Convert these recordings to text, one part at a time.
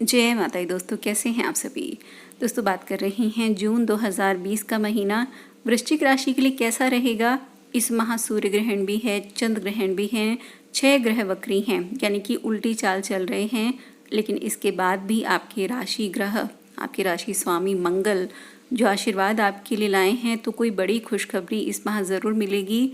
जय माता दी दोस्तों, कैसे हैं आप सभी। दोस्तों बात कर रहे हैं जून 2020 का महीना वृश्चिक राशि के लिए कैसा रहेगा। इस माह सूर्य ग्रहण भी है, चंद्र ग्रहण भी है, 6 ग्रह वक्री हैं यानी कि उल्टी चाल चल रहे हैं। लेकिन इसके बाद भी आपके राशि ग्रह, आपके राशि स्वामी मंगल जो आशीर्वाद आपके लिए लाए हैं, तो कोई बड़ी खुशखबरी इस माह ज़रूर मिलेगी।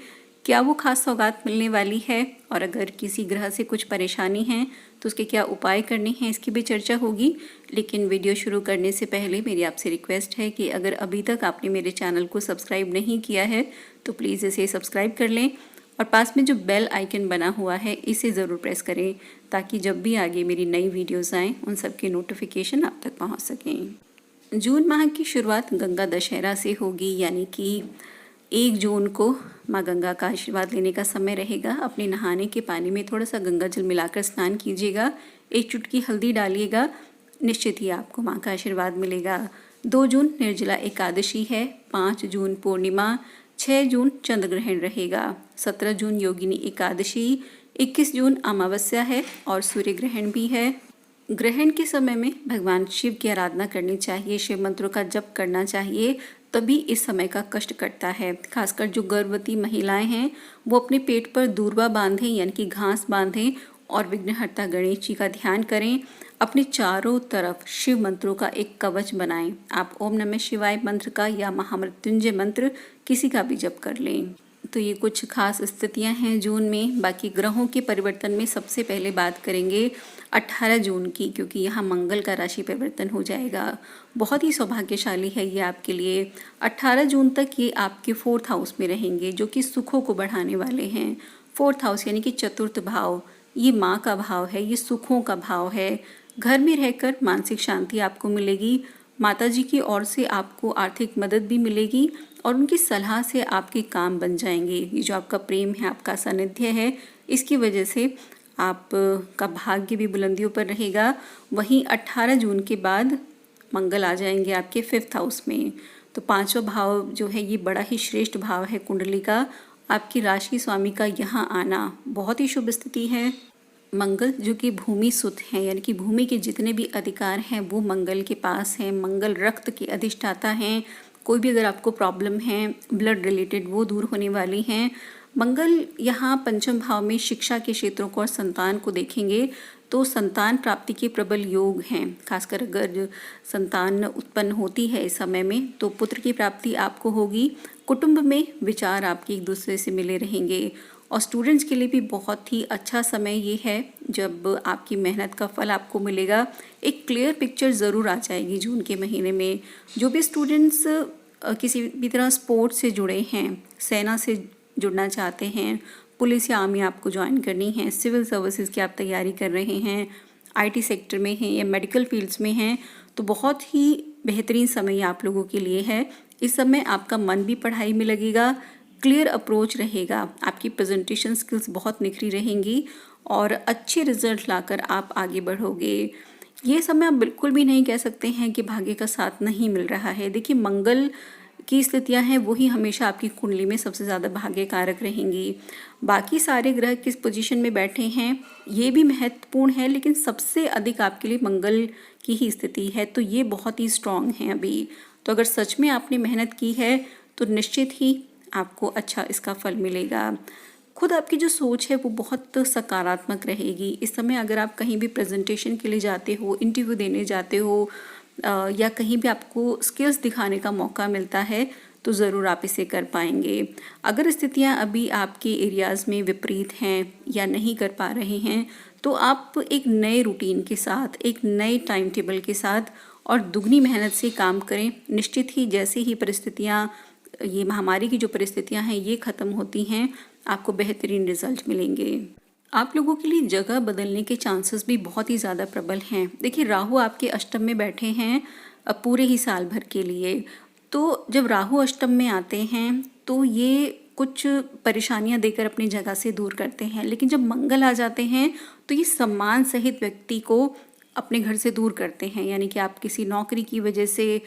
क्या वो खास सौगात मिलने वाली है, और अगर किसी ग्रह से कुछ परेशानी है तो उसके क्या उपाय करने हैं, इसकी भी चर्चा होगी। लेकिन वीडियो शुरू करने से पहले मेरी आपसे रिक्वेस्ट है कि अगर अभी तक आपने मेरे चैनल को सब्सक्राइब नहीं किया है तो प्लीज़ इसे सब्सक्राइब कर लें, और पास में जो बेल आइकन बना हुआ है इसे ज़रूर प्रेस करें, ताकि जब भी आगे मेरी नई वीडियोज़ आएँ उन सब के नोटिफिकेशन आप तक पहुँच सकें। जून माह की शुरुआत गंगा दशहरा से होगी, यानी कि 1 जून को माँ गंगा का आशीर्वाद लेने का समय रहेगा। अपने नहाने के पानी में थोड़ा सा गंगा जल मिलाकर स्नान कीजिएगा, 1 चुटकी हल्दी डालिएगा, निश्चित ही आपको माँ का आशीर्वाद मिलेगा। 2 जून निर्जला एकादशी है, 5 जून पूर्णिमा, 6 जून चंद्र ग्रहण रहेगा, 17 जून योगिनी एकादशी, 21 जून अमावस्या है और सूर्य ग्रहण भी है। ग्रहण के समय में भगवान शिव की आराधना करनी चाहिए, शिव मंत्रों का जप करना चाहिए, तभी इस समय का कष्ट कटता है। खासकर जो गर्भवती महिलाएं हैं वो अपने पेट पर दूर्वा बांधें यानी कि घास बांधें और विघ्नहर्ता गणेश जी का ध्यान करें। अपने चारों तरफ शिव मंत्रों का एक कवच बनाएं। आप ओम नमः शिवाय मंत्र का या महामृत्युंजय मंत्र किसी का भी जप कर लें। तो ये कुछ खास स्थितियां हैं जून में। बाकी ग्रहों के परिवर्तन में सबसे पहले बात करेंगे 18 जून की, क्योंकि यहाँ मंगल का राशि परिवर्तन हो जाएगा। बहुत ही सौभाग्यशाली है ये आपके लिए। 18 जून तक ये आपके 4th हाउस में रहेंगे, जो कि सुखों को बढ़ाने वाले हैं। 4th हाउस यानी कि चतुर्थ भाव, ये माँ का भाव है, ये सुखों का भाव है। घर में रहकर मानसिक शांति आपको मिलेगी, माता जी की ओर से आपको आर्थिक मदद भी मिलेगी और उनकी सलाह से आपके काम बन जाएंगे। ये जो आपका प्रेम है, आपका सानिध्य है, इसकी वजह से आपका भाग्य भी बुलंदियों पर रहेगा। वहीं 18 जून के बाद मंगल आ जाएंगे आपके 5th हाउस में। तो 5वां भाव जो है ये बड़ा ही श्रेष्ठ भाव है कुंडली का। आपकी राशि स्वामी का यहाँ आना बहुत ही शुभ स्थिति है। मंगल जो कि भूमि सुत हैं, यानी कि भूमि के जितने भी अधिकार हैं वो मंगल के पास हैं। मंगल रक्त के अधिष्ठाता हैं। कोई भी अगर आपको प्रॉब्लम है ब्लड रिलेटेड, वो दूर होने वाली हैं। मंगल यहाँ 5वें भाव में शिक्षा के क्षेत्रों को और संतान को देखेंगे, तो संतान प्राप्ति के प्रबल योग हैं। खासकर अगर संतान उत्पन्न होती है इस समय में तो पुत्र की प्राप्ति आपको होगी। कुटुंब में विचार आपके एक दूसरे से मिले रहेंगे, और स्टूडेंट्स के लिए भी बहुत ही अच्छा समय ये है जब आपकी मेहनत का फल आपको मिलेगा। एक क्लियर पिक्चर ज़रूर आ जाएगी जून के महीने में। जो भी स्टूडेंट्स किसी भी तरह स्पोर्ट्स से जुड़े हैं, सेना से जुड़ना चाहते हैं, पुलिस या आर्मी आपको ज्वाइन करनी है, सिविल सर्विसेज की आप तैयारी कर रहे हैं, आईटी सेक्टर में हैं या मेडिकल फील्ड्स में हैं, तो बहुत ही बेहतरीन समय आप लोगों के लिए है। इस समय आपका मन भी पढ़ाई में लगेगा, क्लियर अप्रोच रहेगा, आपकी प्रेजेंटेशन स्किल्स बहुत निखरी रहेंगी और अच्छे रिजल्ट लाकर आप आगे बढ़ोगे। ये समय आप बिल्कुल भी नहीं कह सकते हैं कि भाग्य का साथ नहीं मिल रहा है। देखिए, मंगल की स्थितियां हैं वही हमेशा आपकी कुंडली में सबसे ज़्यादा भाग्य कारक रहेंगी। बाकी सारे ग्रह किस पोजीशन में बैठे हैं ये भी महत्वपूर्ण है, लेकिन सबसे अधिक आपके लिए मंगल की ही स्थिति है, तो ये बहुत ही स्ट्रांग है अभी। तो अगर सच में आपने मेहनत की है तो निश्चित ही आपको अच्छा इसका फल मिलेगा। खुद आपकी जो सोच है वो बहुत सकारात्मक रहेगी। इस समय अगर आप कहीं भी प्रेजेंटेशन के लिए जाते हो, इंटरव्यू देने जाते हो, या कहीं भी आपको स्किल्स दिखाने का मौका मिलता है तो ज़रूर आप इसे कर पाएंगे। अगर स्थितियां अभी आपके एरियाज़ में विपरीत हैं या नहीं कर पा रहे हैं तो आप एक नए रूटीन के साथ, एक नए टाइम टेबल के साथ और दुगनी मेहनत से काम करें। निश्चित ही जैसे ही परिस्थितियाँ, ये महामारी की जो परिस्थितियां हैं ये ख़त्म होती हैं, आपको बेहतरीन रिजल्ट मिलेंगे। आप लोगों के लिए जगह बदलने के चांसेस भी बहुत ही ज़्यादा प्रबल हैं। देखिए, राहु आपके अष्टम में बैठे हैं पूरे ही साल भर के लिए। तो जब राहु अष्टम में आते हैं तो ये कुछ परेशानियां देकर अपनी जगह से दूर करते हैं, लेकिन जब मंगल आ जाते हैं तो ये सम्मान सहित व्यक्ति को अपने घर से दूर करते हैं। यानी कि आप किसी नौकरी की वजह से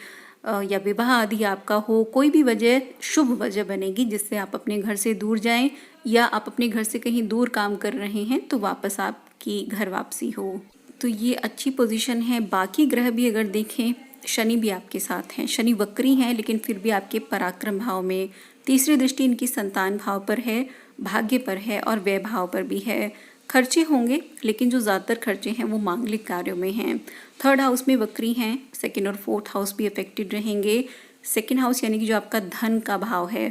या विवाह आदि आपका हो, कोई भी वजह शुभ वजह बनेगी जिससे आप अपने घर से दूर जाएं, या आप अपने घर से कहीं दूर काम कर रहे हैं तो वापस आपकी घर वापसी हो। तो ये अच्छी पोजीशन है। बाकी ग्रह भी अगर देखें, शनि भी आपके साथ हैं। शनि वक्री हैं लेकिन फिर भी आपके पराक्रम भाव में। तीसरी दृष्टि इनकी संतान भाव पर है, भाग्य पर है और व्यय भाव पर भी है। खर्चे होंगे लेकिन जो ज़्यादातर खर्चे हैं वो मांगलिक कार्यों में हैं। थर्ड हाउस में वक्री हैं, सेकंड और फोर्थ हाउस भी अफेक्टेड रहेंगे। सेकंड हाउस यानी कि जो आपका धन का भाव है,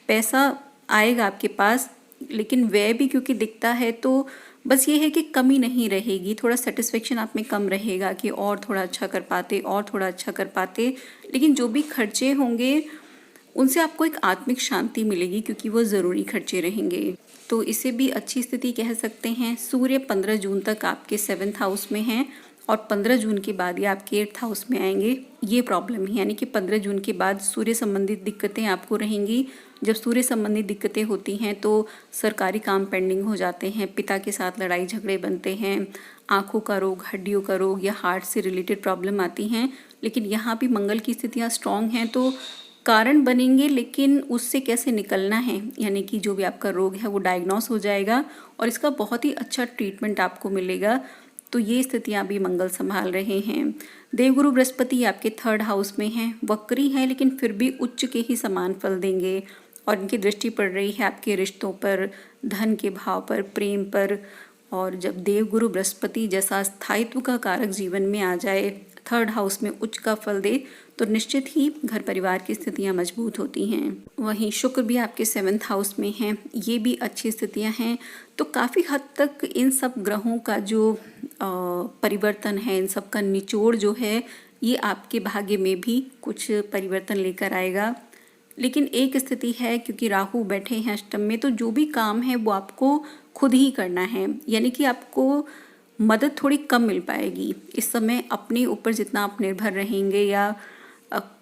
पैसा आएगा आपके पास लेकिन व्यय भी क्योंकि दिखता है तो बस ये है कि कमी नहीं रहेगी। थोड़ा सेटिस्फेक्शन आप में कम रहेगा कि और थोड़ा अच्छा कर पाते, और थोड़ा अच्छा कर पाते। लेकिन जो भी खर्चे होंगे उनसे आपको एक आत्मिक शांति मिलेगी क्योंकि वो ज़रूरी खर्चे रहेंगे। तो इसे भी अच्छी स्थिति कह सकते हैं। सूर्य 15 जून तक आपके 7th हाउस में हैं और 15 जून के बाद ये आपके 8th हाउस में आएंगे। ये प्रॉब्लम है, यानी कि 15 जून के बाद सूर्य संबंधित दिक्कतें आपको रहेंगी। जब सूर्य संबंधित दिक्कतें होती हैं तो सरकारी काम पेंडिंग हो जाते हैं, पिता के साथ लड़ाई झगड़े बनते हैं, आँखों का रोग, हड्डियों का रोग या हार्ट से रिलेटेड प्रॉब्लम आती हैं। लेकिन यहाँ भी मंगल की स्थितियाँ स्ट्रॉन्ग हैं तो कारण बनेंगे, लेकिन उससे कैसे निकलना है, यानी कि जो भी आपका रोग है वो डायग्नोस हो जाएगा और इसका बहुत ही अच्छा ट्रीटमेंट आपको मिलेगा। तो ये स्थितियाँ भी मंगल संभाल रहे हैं। देवगुरु बृहस्पति आपके 3rd हाउस में हैं, वक्री हैं लेकिन फिर भी उच्च के ही समान फल देंगे और इनकी दृष्टि पड़ रही है आपके रिश्तों पर, धन के भाव पर, प्रेम पर। और जब देवगुरु बृहस्पति जैसा स्थायित्व का कारक जीवन में आ जाए, 3rd हाउस में उच्च का फल दे, तो निश्चित ही घर परिवार की स्थितियां मजबूत होती हैं। वहीं शुक्र भी आपके 7th हाउस में हैं, ये भी अच्छी स्थितियां हैं। तो काफ़ी हद तक इन सब ग्रहों का जो परिवर्तन है, इन सब का निचोड़ जो है, ये आपके भाग्य में भी कुछ परिवर्तन लेकर आएगा। लेकिन एक स्थिति है, क्योंकि राहु बैठे हैं अष्टम में, तो जो भी काम है वो आपको खुद ही करना है, यानी कि आपको मदद थोड़ी कम मिल पाएगी इस समय। अपने ऊपर जितना आप निर्भर रहेंगे या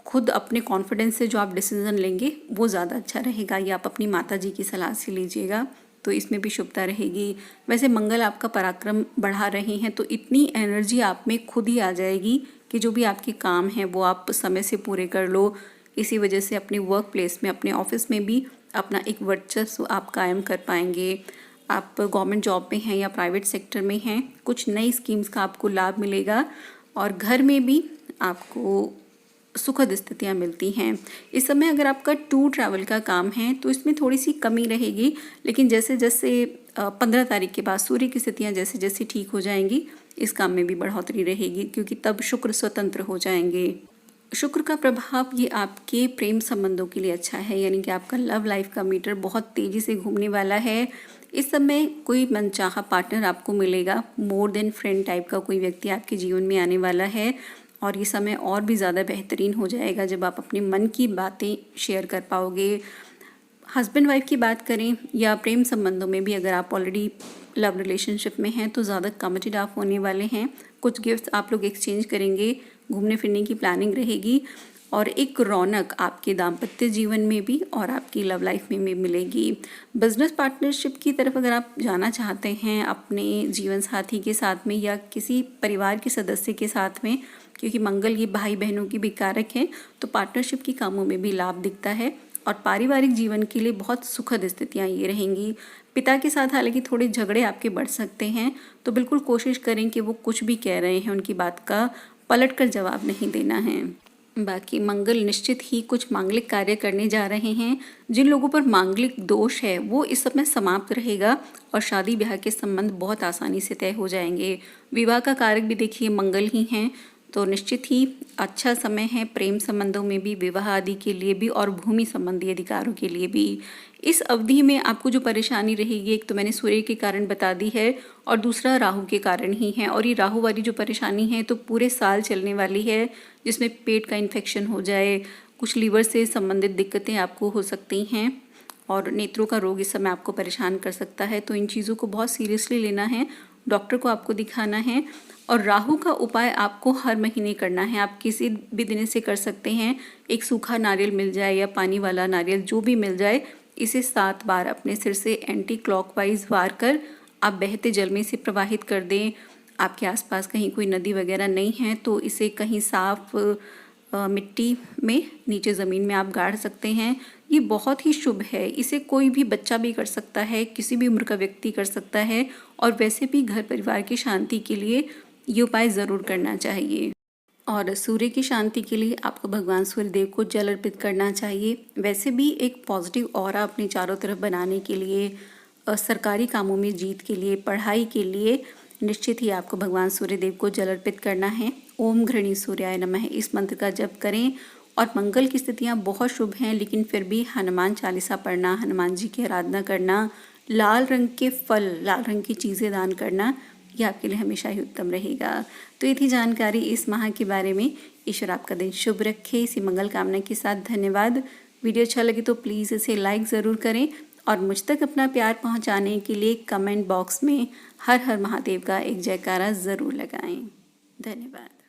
खुद अपने कॉन्फिडेंस से जो आप डिसीजन लेंगे वो ज़्यादा अच्छा रहेगा, या आप अपनी माता जी की सलाह से लीजिएगा, तो इसमें भी शुभता रहेगी। वैसे मंगल आपका पराक्रम बढ़ा रहे हैं तो इतनी एनर्जी आप में खुद ही आ जाएगी कि जो भी आपके काम हैं वो आप समय से पूरे कर लो। इसी वजह से अपने वर्क प्लेस में, अपने ऑफिस में भी अपना एक वर्चस्व आप कायम कर पाएंगे। आप गवर्नमेंट जॉब में हैं या प्राइवेट सेक्टर में हैं, कुछ नई स्कीम्स का आपको लाभ मिलेगा और घर में भी आपको सुखद स्थितियाँ मिलती हैं। इस समय अगर आपका टूर ट्रैवल का काम है तो इसमें थोड़ी सी कमी रहेगी, लेकिन जैसे जैसे 15 तारीख के बाद सूर्य की स्थितियाँ जैसे जैसे ठीक हो जाएंगी, इस काम में भी बढ़ोतरी रहेगी, क्योंकि तब शुक्र स्वतंत्र हो जाएंगे। शुक्र का प्रभाव ये आपके प्रेम संबंधों के लिए अच्छा है, यानी कि आपका लव लाइफ का मीटर बहुत तेज़ी से घूमने वाला है। इस समय कोई मनचाहा पार्टनर आपको मिलेगा, मोर देन फ्रेंड टाइप का कोई व्यक्ति आपके जीवन में आने वाला है और ये समय और भी ज़्यादा बेहतरीन हो जाएगा जब आप अपने मन की बातें शेयर कर पाओगे। हस्बैंड वाइफ की बात करें या प्रेम संबंधों में भी अगर आप ऑलरेडी लव रिलेशनशिप में हैं तो ज़्यादा कमिटेड आप होने वाले हैं। कुछ गिफ्ट्स आप लोग एक्सचेंज करेंगे, घूमने फिरने की प्लानिंग रहेगी और एक रौनक आपके दाम्पत्य जीवन में भी और आपकी लव लाइफ में भी मिलेगी। बिजनेस पार्टनरशिप की तरफ अगर आप जाना चाहते हैं अपने जीवन साथी के साथ में या किसी परिवार के सदस्य के साथ में, क्योंकि मंगल ये भाई बहनों की भी कारक है, तो पार्टनरशिप की कामों में भी लाभ दिखता है और पारिवारिक जीवन के लिए बहुत सुखद स्थितियाँ ये रहेंगी। पिता के साथ हालांकि थोड़े झगड़े आपके बढ़ सकते हैं, तो बिल्कुल कोशिश करें कि वो कुछ भी कह रहे हैं उनकी बात का पलट कर जवाब नहीं देना है। बाकी मंगल निश्चित ही कुछ मांगलिक कार्य करने जा रहे हैं। जिन लोगों पर मांगलिक दोष है वो इस समय समाप्त रहेगा और शादी ब्याह के संबंध बहुत आसानी से तय हो जाएंगे। विवाह का कारक भी देखिए मंगल ही हैं, तो निश्चित ही अच्छा समय है प्रेम संबंधों में भी, विवाह आदि के लिए भी और भूमि संबंधी अधिकारों के लिए भी। इस अवधि में आपको जो परेशानी रहेगी, एक तो मैंने सूर्य के कारण बता दी है और दूसरा राहु के कारण ही है। और ये राहु वाली जो परेशानी है तो पूरे साल चलने वाली है, जिसमें पेट का इन्फेक्शन हो जाए, कुछ लीवर से संबंधित दिक्कतें आपको हो सकती हैं और नेत्रों का रोग इस समय आपको परेशान कर सकता है। तो इन चीज़ों को बहुत सीरियसली लेना है, डॉक्टर को आपको दिखाना है। और राहु का उपाय आपको हर महीने करना है, आप किसी भी दिन से कर सकते हैं। एक सूखा नारियल मिल जाए या पानी वाला नारियल जो भी मिल जाए, इसे 7 बार अपने सिर से एंटी क्लॉकवाइज वार कर आप बहते जल में से प्रवाहित कर दें। आपके आसपास कहीं कोई नदी वगैरह नहीं है तो इसे कहीं साफ मिट्टी में नीचे ज़मीन में आप गाड़ सकते हैं। ये बहुत ही शुभ है, इसे कोई भी बच्चा भी कर सकता है, किसी भी उम्र का व्यक्ति कर सकता है और वैसे भी घर परिवार की शांति के लिए ये उपाय ज़रूर करना चाहिए। और सूर्य की शांति के लिए आपको भगवान सूर्यदेव को जल अर्पित करना चाहिए। वैसे भी एक पॉजिटिव ऑरा अपने चारों तरफ बनाने के लिए, सरकारी कामों में जीत के लिए, पढ़ाई के लिए निश्चित ही आपको भगवान सूर्यदेव को जल अर्पित करना है। ओम घृणी सूर्याय नमः इस मंत्र का जप करें। और मंगल की स्थितियाँ बहुत शुभ हैं, लेकिन फिर भी हनुमान चालीसा पढ़ना, हनुमान जी की आराधना करना, लाल रंग के फल, लाल रंग की चीज़ें दान करना, ये आपके लिए हमेशा ही उत्तम रहेगा। तो ये थी जानकारी इस माह के बारे में। ईश्वर आपका दिन शुभ रखे, इसी मंगल कामना के साथ धन्यवाद। वीडियो अच्छा लगे तो प्लीज़ इसे लाइक ज़रूर करें और मुझ तक अपना प्यार पहुंचाने के लिए कमेंट बॉक्स में हर हर महादेव का एक जयकारा ज़रूर लगाएं। धन्यवाद।